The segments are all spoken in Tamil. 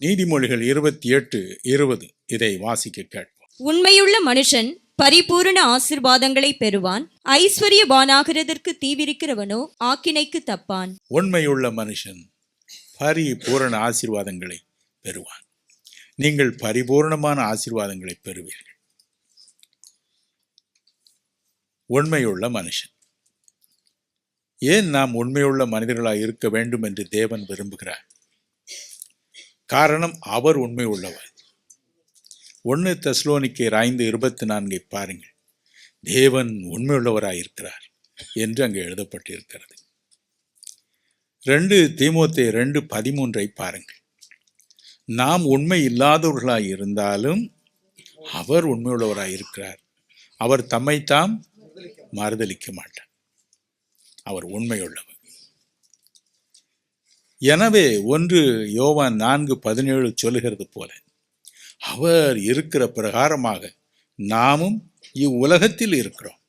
நீதிமொழிகள் 28:20 இதை வாசிக்க கேட்போம். உண்மையுள்ள மனுஷன் பரிபூரண ஆசீர்வாதங்களை பெறுவான். ஐஸ்வர்யவானாகிறதற்கு தீவிரிக்கிறவனோ ஆக்கினைக்கு தப்பான். உண்மையுள்ள மனுஷன் பரிபூரண ஆசீர்வாதங்களை பெறுவான். நீங்கள் பரிபூர்ணமான ஆசீர்வாதங்களை பெறுவீர்கள். உண்மையுள்ள மனுஷன். ஏன் நாம் உண்மையுள்ள மனிதர்களாக இருக்க வேண்டும் என்று தேவன் விரும்புகிறார்? காரணம், அவர் உண்மை உள்ளவர். 1 தெசலோனிக்கேயர் 5:24 பாருங்கள். தேவன் உண்மையுள்ளவராயிருக்கிறார் என்று அங்கே எழுதப்பட்டிருக்கிறது. 2 தீமோத்தேயு 2:13 பாருங்கள். நாம் உண்மை இல்லாதவர்களாய் இருந்தாலும் அவர் உண்மையுள்ளவராயிருக்கிறார். அவர் தம்மைத்தாம் மறுதலிக்க மாட்டார். அவர் உண்மையுள்ளவர். எனவே 1 யோவான் 4:17 சொல்லுகிறது போல, அவர் இருக்கிற பிரகாரமாக நாமும் இவ்வுலகத்தில் இருக்கிறோம்.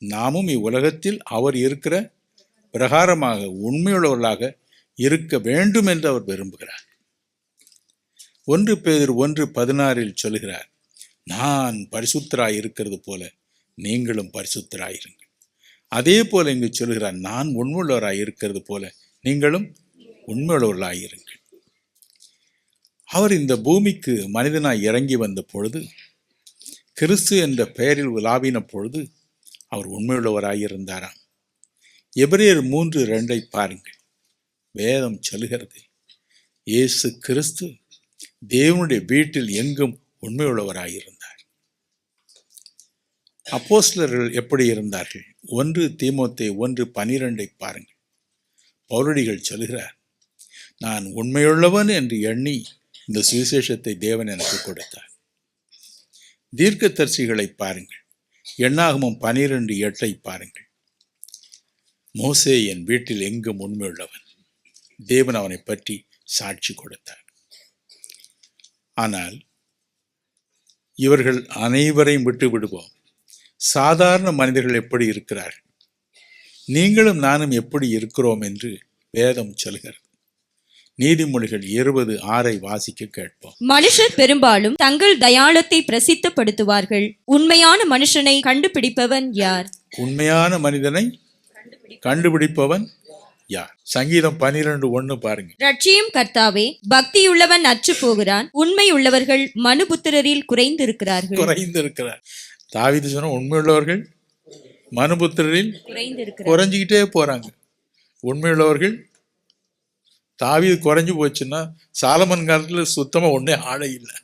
நாமும் இவ்வுலகத்தில் அவர் இருக்கிற பிரகாரமாக உண்மையுள்ளவர்களாக இருக்க வேண்டும் என்று அவர் விரும்புகிறார். 1 பேதுரு 1:16 சொல்கிறார், நான் பரிசுத்தராய் இருக்கிறது போல நீங்களும் பரிசுத்தராயிருங்கள். அதே போல இங்கு சொல்கிறார், நான் உண்மையுள்ளவராய் இருக்கிறது போல நீங்களும் உண்மையுள்ளவர்களாயிருங்கள். அவர் இந்த பூமிக்கு மனிதனாய் இறங்கி வந்த பொழுது, கிறிஸ்து என்ற பெயரில் உலாவின பொழுது அவர் உண்மையுள்ளவராயிருந்தாராம். எபிரேயர் 3:2 பாருங்கள். வேதம் சொல்லுகிறது, இயேசு கிறிஸ்து தேவனுடைய வீட்டில் எங்கும் உண்மையுள்ளவராயிருந்தார். அப்போஸ்தலர்கள் எப்படி இருந்தார்கள்? 1 தீமோத்தேயு 1:12 பாருங்கள். பவுலடிகள் சொல்கிறார், நான் உண்மையுள்ளவன் என்று எண்ணி இந்த சுவிசேஷத்தை தேவன் எனக்கு கொடுத்தார். தீர்க்கதரிசிகளை பாருங்கள். எண்ணாகமம் 12:8 பாருங்கள். மோசே என் வீட்டில் எங்கும் உண்மையுள்ளவன். தேவன் அவனை பற்றி சாட்சி கொடுத்தார். ஆனால் இவர்கள் அனைவரையும் விட்டு விடுவோம். சாதாரண மனிதர்கள் எப்படி இருக்கிறார்கள்? நீங்களும் நானும் எப்படி இருக்கிறோம் என்று வேதம் சொல்கிறது. நீதிமொழிகள் 20:6 வாசிக்க கேட்போம். மனுஷர் பெரும்பாலும் தங்கள் தயாளத்தை பிரசித்தப்படுத்துவார்கள். உண்மையான மனுஷனை கண்டுபிடிப்பவன் யார்? உண்மையான மனிதனை கண்டுபிடிப்பவன் யார்? சங்கீதம் 12:1 பாருங்க. ரட்சியும் கர்த்தாவே, பக்தியுள்ளவன் அற்று போகிறான். உண்மை உள்ளவர்கள் மனுபுத்திரரில் குறைந்திருக்கிறார். தாவீது சொன்ன உண்மையுள்ளவர்கள் மனுபுத்திரரில் குறைஞ்சிக்கிட்டே போறாங்க. உண்மையுள்ளவர்கள், தாவீது குறைஞ்சு போச்சுன்னா சாலமன் காலத்தில் சுத்தமா ஒன்னே ஆளை இல்லை.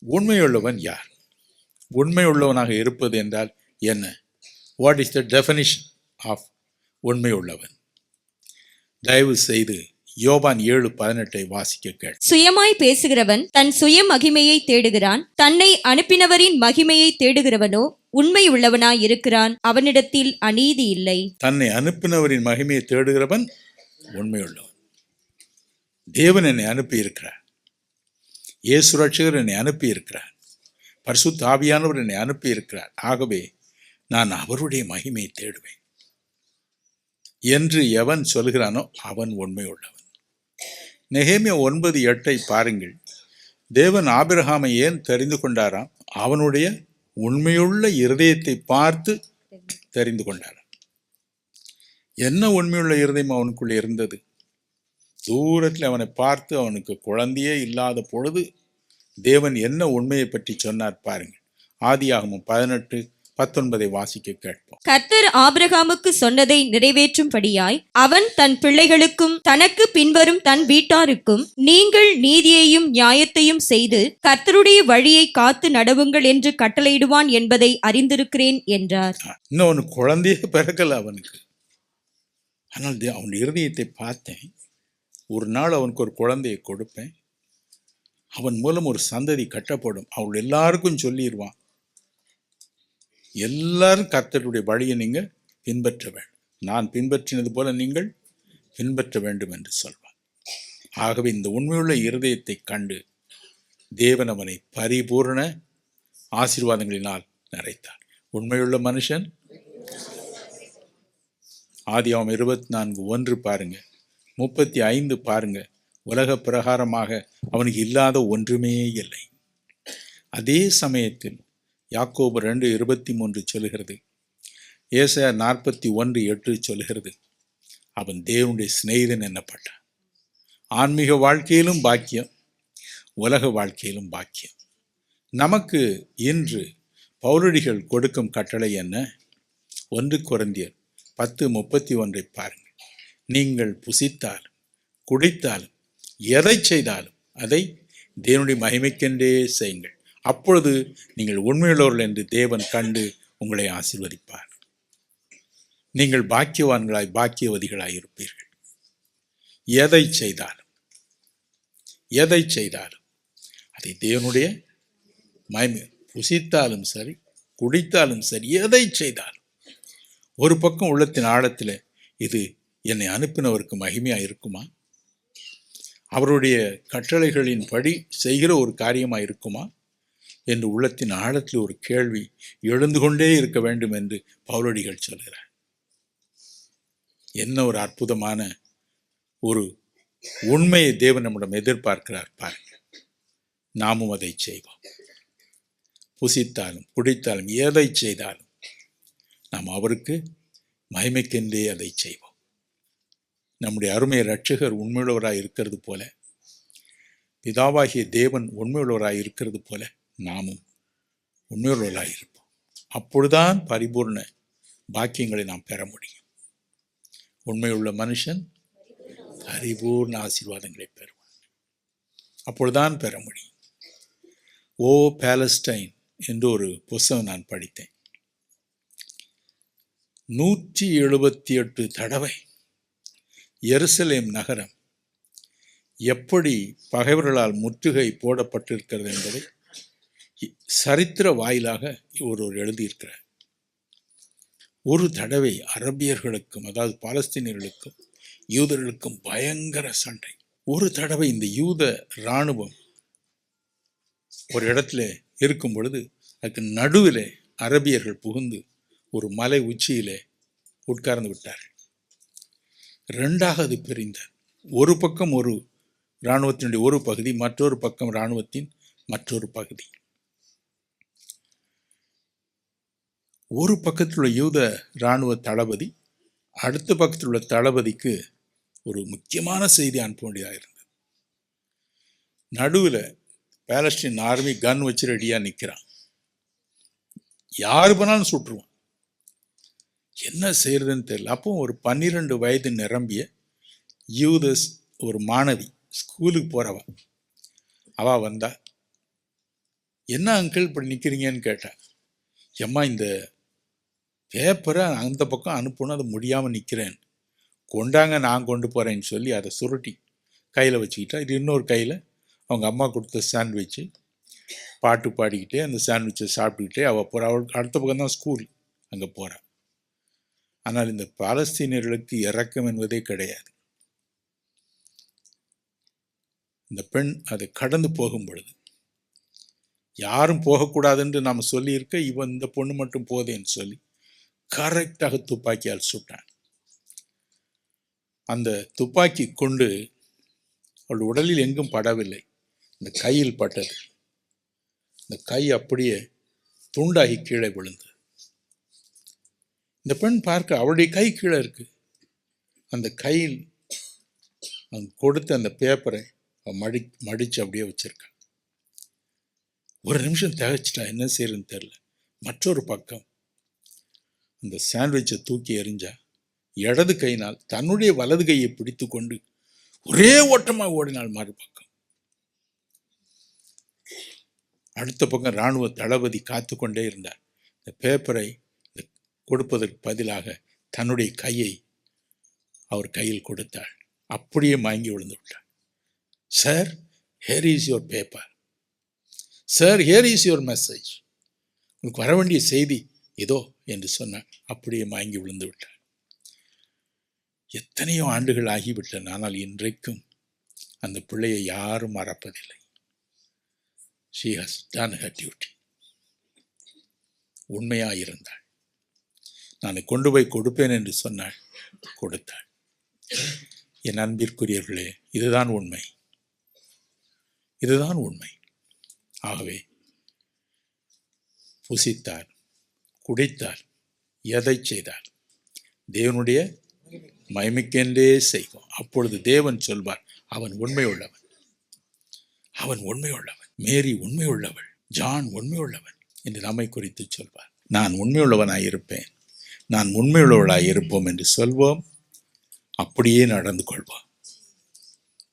உண்மையுள்ளவன் யார்? உண்மையுள்ளவனாக இருப்பது என்றால் என்ன? What is the definition of உண்மையுள்ளவன்? தயவு செய்து யோவான் 7:18 வாசிக்க கேள். சுயமாய் பேசுகிறவன் தன் சுய மகிமையை தேடுகிறான். தன்னை அனுப்பினவரின் மகிமையை தேடுகிறவனோ உண்மை உள்ளவனாய் இருக்கிறான். அவனிடத்தில் அநீதி இல்லை. தன்னை அனுப்பினவரின் மகிமையை தேடுகிறவன் உண்மையுள்ளவன். தேவன் என்னை அனுப்பி இருக்கிறார். இயேசு ரட்சகர் என்னை அனுப்பி இருக்கிறார். பரிசுத்த ஆவியானவர் என்னை அனுப்பி இருக்கிறார். ஆகவே நான் அவருடைய மகிமையை தேடுவேன் என்று எவன் சொல்கிறானோ அவன் உண்மையுள்ளவன். நெகேமியா 9:8 பாருங்கள். தேவன் ஆபிரகாமை ஏன் தெரிந்து கொண்டாராம்? அவனுடைய உண்மையுள்ள இருதயத்தை பார்த்து தெரிந்து கொண்டாராம். என்ன உண்மையுள்ள இருதயம் அவனுக்குள்ளே இருந்தது? தூரத்தில் அவனை பார்த்து அவனுக்கு குழந்தையே இல்லாத பொழுது தேவன் என்ன உண்மையை பற்றி சொன்னார் பாருங்கள். ஆதியாகமம் 18:19 வாசிக்க கேட்போம். கர்த்தர் ஆபிரகாமுக்கு சொன்னதை நிறைவேற்றும்படியாய் அவன் தன் பிள்ளைகளுக்கும் தனக்கு பின்வரும் தன் வீட்டாருக்கும், நீங்கள் நீதியையும் நியாயத்தையும் செய்து கர்த்தருடைய வழியை காத்து நடவுங்கள் என்று கட்டளையிடுவான் என்பதை அறிந்திருக்கிறேன் என்றார். இன்னொன்று, குழந்தையே பிறக்கல அவனுக்கு. ஆனால் அவன் இருதயத்தை பார்த்தேன். ஒரு நாள் அவனுக்கு ஒரு குழந்தையை கொடுப்பேன். அவன் மூலம் ஒரு சந்ததி கட்டப்படும். அவள் எல்லாருக்கும் சொல்லிடுவான், எல்லாரும் கர்த்தருடைய வழியை நீங்கள் பின்பற்ற வேண்டும், நான் பின்பற்றினது போல நீங்கள் பின்பற்ற வேண்டும் என்று சொல்வார். ஆகவே இந்த உண்மையுள்ள இருதயத்தை கண்டு தேவன் அவனை பரிபூர்ண ஆசீர்வாதங்களினால் நிறைத்தார். உண்மையுள்ள மனுஷன். ஆதியாகமம் 24:1 பாருங்க. 35 பாருங்க. உலக பிரகாரமாக அவனுக்கு இல்லாத ஒன்றுமே இல்லை. அதே சமயத்தில் யாக்கோபு 2:23 சொல்கிறது, ஏசாயா 41:8 சொல்கிறது, அவன் தேவனுடைய சிநேகிதன் என்னப்பட்டான். ஆன்மீக வாழ்க்கையிலும் பாக்கியம், உலக வாழ்க்கையிலும் பாக்கியம். நமக்கு இன்று பவுலடிகள் கொடுக்கும் கட்டளை என்ன? 1 கொரிந்தியர் 10:31 பாருங்கள். நீங்கள் புசித்தாலும் குடித்தாலும் எதை செய்தாலும் அதை தேவனுடைய மகிமைக்கென்றே செய்யுங்கள், அப்பொழுது நீங்கள் உண்மையுள்ளவர்கள் என்று தேவன் கண்டு உங்களை ஆசீர்வதிப்பார். நீங்கள் பாக்கியவான்களாய் பாக்கியவதிகளாய் இருப்பீர்கள். எதை செய்தாலும் அதை தேவனுடைய மகிமை, புசித்தாலும் சரி குடித்தாலும் சரி, எதை செய்தாலும் ஒரு பக்கம் உள்ளத்தின் ஆழத்தில் இது என்னை அனுப்பினவருக்கு மகிமையாக இருக்குமா, அவருடைய கட்டளைகளின் படி செய்கிற ஒரு காரியமாக இருக்குமா என்று உள்ளத்தின் ஆழத்தில் ஒரு கேள்வி எழுந்து கொண்டே இருக்க வேண்டும் என்று பவுலடிகள் சொல்கிறார். என்ன ஒரு அற்புதமான ஒரு உண்மையை தேவன் நம்மிடம் எதிர்பார்க்கிறார் பாருங்கள். நாமும் அதை செய்வோம். புசித்தாலும் குடித்தாலும் எதை செய்தாலும் நாம் அவருக்கு மகிமைக்கென்றே அதை செய்வோம். நம்முடைய அருமை இரட்சகர் உண்மையுள்ளவராய் இருக்கிறது போல, பிதாவாகிய தேவன் உண்மையுள்ளவராய் இருக்கிறது போல நாமும் உண்மையுள்ளவராய் இருப்போம். அப்பொழுதுதான் பரிபூர்ண பாக்கியங்களை நாம் பெற முடியும். உண்மையுள்ள மனுஷன் பரிபூர்ண ஆசீர்வாதங்களை பெறுவான். அப்பொழுதுதான் பெற முடியும். ஓ பாலஸ்டைன் என்று ஒரு புஸ்தகம் நான் படித்தேன். 178 தடவை எருசலேம் நகரம் எப்படி பகைவர்களால் முற்றுகை போடப்பட்டிருக்கிறது என்பதை சரித்திர வாயிலாக ஒருவர் எழுதியிருக்கிறார். ஒரு தடவை அரபியர்களுக்கும், அதாவது பாலஸ்தீனியர்களுக்கும் யூதர்களுக்கும் பயங்கர சண்டை. ஒரு தடவை இந்த யூத இராணுவம் ஒரு இடத்துல இருக்கும் பொழுது அதுக்கு நடுவில் அரபியர்கள் புகுந்து ஒரு மலை உச்சியிலே உட்கார்ந்து விட்டார்கள். 2ஆக பிரிந்தார். ஒரு பக்கம் ஒரு இராணுவத்தினுடைய ஒரு பகுதி, மற்றொரு பக்கம் இராணுவத்தின் மற்றொரு பகுதி. ஒரு பக்கத்தில் உள்ள யூத இராணுவ தளபதி அடுத்த பக்கத்தில் உள்ள தளபதிக்கு ஒரு முக்கியமான செய்தி அனுப்ப வேண்டியதாக இருந்தது. நடுவில் பாலஸ்தீன் ஆர்மி கன் வச்சு ரெடியாக நிற்கிறான். யாரு பண்ணாலும் சுட்டுருவான். என்ன செய்யறதுன்னு தெரியல. அப்போ ஒரு 12 வயது நிரம்பிய யூதஸ் ஒரு மாணவி, ஸ்கூலுக்கு போறவ, அவ வந்தா, என்ன அங்கிள் இப்படி நிற்கிறீங்கன்னு கேட்டா. எம்மா, இந்த பேப்பரை அந்த பக்கம் அனுப்பணும், அது முடியாமல் நிற்கிறேன், கொண்டாங்க நான் கொண்டு போகிறேன்னு சொல்லி அதை சுருட்டி கையில் வச்சுக்கிட்டா. இது இன்னொரு கையில் அவங்க அம்மா கொடுத்த சாண்ட்விட்சு, பாட்டு பாடிக்கிட்டே அந்த சாண்ட்விட்சை சாப்பிட்டுக்கிட்டே அவள் போகிறா. அவளுக்கு அடுத்த பக்கம் தான் ஸ்கூல், அங்கே போகிறா. ஆனால் இந்த பாலஸ்தீனியர்களுக்கு இரக்கம் என்பதே கிடையாது. இந்த பெண் அதை கடந்து போகும் பொழுது யாரும் போகக்கூடாதுன்னு நாம் சொல்லியிருக்க, இவன் இந்த பொண்ணு மட்டும் போதேன்னு சொல்லி கரெக்டாக துப்பாக்கியால் சுட்டான். அந்த துப்பாக்கி கொண்டு அவள் உடலில் எங்கும் படவில்லை, இந்த கையில் பட்டது. இந்த கை அப்படியே துண்டாகி கீழே விழுந்தது. இந்த பெண் பார்க்க அவளுடைய கை கீழே இருக்கு. அந்த கையில் கொடுத்த அந்த பேப்பரை மடிச்சு அப்படியே வச்சிருக்கான். ஒரு நிமிஷம் திகைச்சிட்டா, என்ன செய்யறதுன்னு தெரியல. மற்றொரு பக்கம் அந்த சாண்ட்விட்சை தூக்கி எறிஞ்சா, இடது கையினால் தன்னுடைய வலது கையை பிடித்து கொண்டு ஒரே ஓட்டமாக ஓடினாள் மறுபக்கம். அடுத்த பக்கம் இராணுவ தளபதி காத்து கொண்டே இருந்தார். இந்த பேப்பரை கொடுப்பதற்கு பதிலாக தன்னுடைய கையை அவர் கையில் கொடுத்தாள். அப்படியே மயங்கி விழுந்து விட்டார். Sir, here is your paper, sir, here is your message, உங்களுக்கு வர வேண்டிய செய்தி இதோ என்று சொன்னார். அப்படியே மயங்கி விழுந்து விட்டார். எத்தனையோ ஆண்டுகள் ஆகிவிட்டன, ஆனால் இன்றைக்கும் அந்த பிள்ளையை யாரும் மறப்பதில்லை. she has done her duty. உண்மையாக இருந்தாள். நான் கொண்டு போய் கொடுப்பேன் என்று சொன்னாள், கொடுத்தாள். என் அன்பிற்குரியவர்களே, இதுதான் உண்மை, இதுதான் உண்மை. ஆகவே புசித்தார், குடித்தார், எதை செய்தார்? தேவனுடைய மகிமைக்கென்றே செய்வோம். அப்பொழுது தேவன் சொல்வார், அவன் உண்மை உள்ளவன், அவன் உண்மை உள்ளவன், மேரி உண்மை உள்ளவள், ஜான் உண்மை உள்ளவன் என்று நம்மை குறித்து சொல்வார். நான் உண்மையுள்ளவனாய் இருப்பேன், நான் உண்மையுள்ளவளாய் இருப்போம் என்று சொல்வோம். அப்படியே நடந்து கொள்வோம்.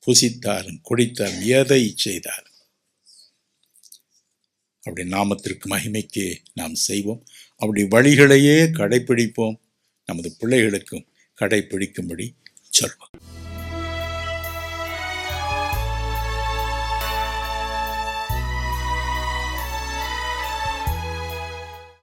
புசித்தாரும் குடித்தாரும் எதை செய்தார் அப்படி நாமத்திற்கு மகிமைக்கு நாம் செய்வோம். அப்படி வழிகளையே கடைப்பிடிப்போம். நமது பிள்ளைகளுக்கும் கடைப்பிடிக்கும்படி சொல்வோம்.